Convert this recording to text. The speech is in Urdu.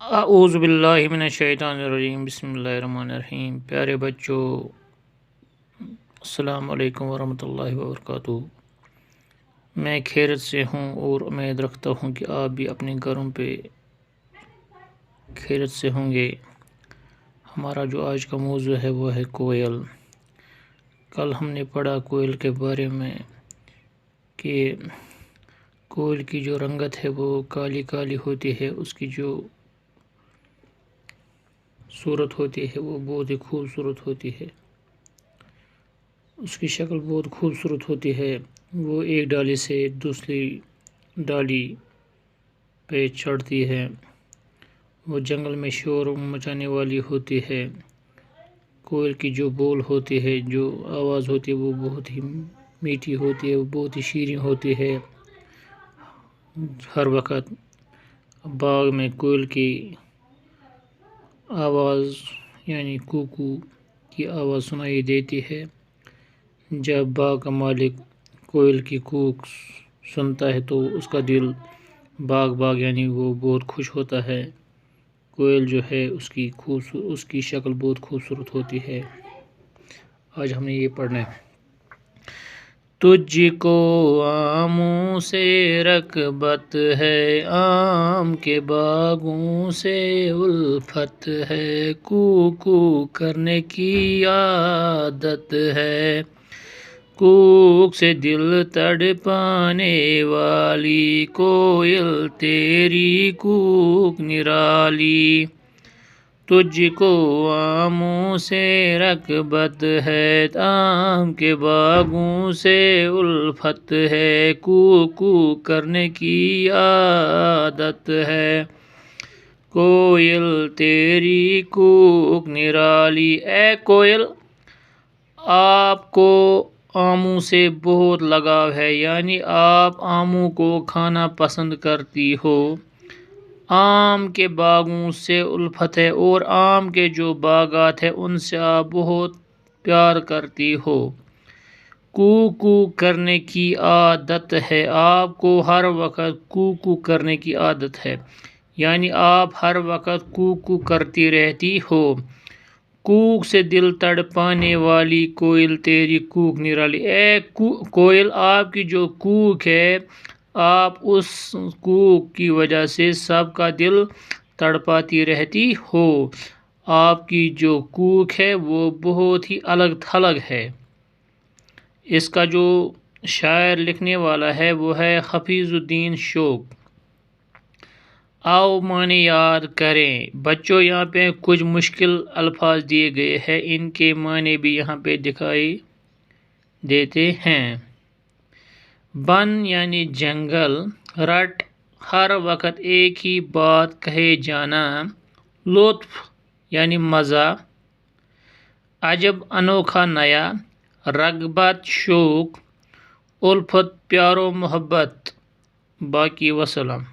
اعوذ باللہ من الشیطان الرجیم، بسم اللہ الرحمن الرحیم۔ پیارے بچوں، السلام علیکم ورحمۃ اللہ وبرکاتہ۔ میں خیریت سے ہوں اور امید رکھتا ہوں کہ آپ بھی اپنے گھروں پہ خیریت سے ہوں گے۔ ہمارا جو آج کا موضوع ہے وہ ہے کوئل۔ کل ہم نے پڑھا کوئل کے بارے میں کہ کوئل کی جو رنگت ہے وہ کالی کالی ہوتی ہے، اس کی جو صورت ہوتی ہے وہ بہت ہی خوبصورت ہوتی ہے، اس کی شکل بہت خوبصورت ہوتی ہے۔ وہ ایک ڈالی سے دوسری ڈالی پہ چڑھتی ہے، وہ جنگل میں شور مچانے والی ہوتی ہے۔ کوئل کی جو بول ہوتی ہے، جو آواز ہوتی ہے وہ بہت ہی میٹھی ہوتی ہے، وہ بہت ہی شیریں ہوتی ہے۔ ہر وقت باغ میں کوئل کی آواز یعنی کوکو کی آواز سنائی دیتی ہے۔ جب باغ کا مالک کوئل کی کوک سنتا ہے تو اس کا دل باغ یعنی وہ بہت خوش ہوتا ہے۔ کوئل جو ہے اس کی شکل بہت خوبصورت ہوتی ہے۔ آج ہم نے یہ پڑھنا ہے۔ تجھ کو آموں سے رغبت ہے، آم کے باغوں سے الفت ہے، کوکو کرنے کی عادت ہے، کوک سے دل تڑپانے والی کوئل تیری کوک نرالی۔ تجھ کو آموں سے رغبت ہے، آم کے باغوں سے الفت ہے، کوکو کرنے کی عادت ہے، کوئل تیری کوک نرالی۔ اے کوئل، آپ کو آموں سے بہت لگاؤ ہے، یعنی آپ آموں کو کھانا پسند کرتی ہو۔ آم کے باغوں سے الفت ہے اور آم کے جو باغات ہیں ان سے آپ بہت پیار کرتی ہو۔ کوکو کرنے کی عادت ہے، آپ کو ہر وقت کوکو کرنے کی عادت ہے، یعنی آپ ہر وقت کوکو کرتی رہتی ہو۔ کوک سے دل تڑپانے والی کوئل تیری کوک نرالی۔ اے کوئل، آپ کی جو کوک ہے، آپ اس کوک کی وجہ سے سب کا دل تڑپاتی رہتی ہو۔ آپ کی جو کوک ہے وہ بہت ہی الگ تھلگ ہے۔ اس کا جو شاعر لکھنے والا ہے وہ ہے حفیظ الدین شوق۔ آؤ معنی یاد کریں۔ بچوں، یہاں پہ کچھ مشکل الفاظ دیے گئے ہیں، ان کے معنی بھی یہاں پہ دکھائی دیتے ہیں۔ بن یعنی جنگل، رٹ ہر وقت ایک ہی بات کہے جانا، لطف یعنی مزہ، عجب انوکھا نیا، رغبت شوق، الفت پیار و محبت۔ باقی وسلام۔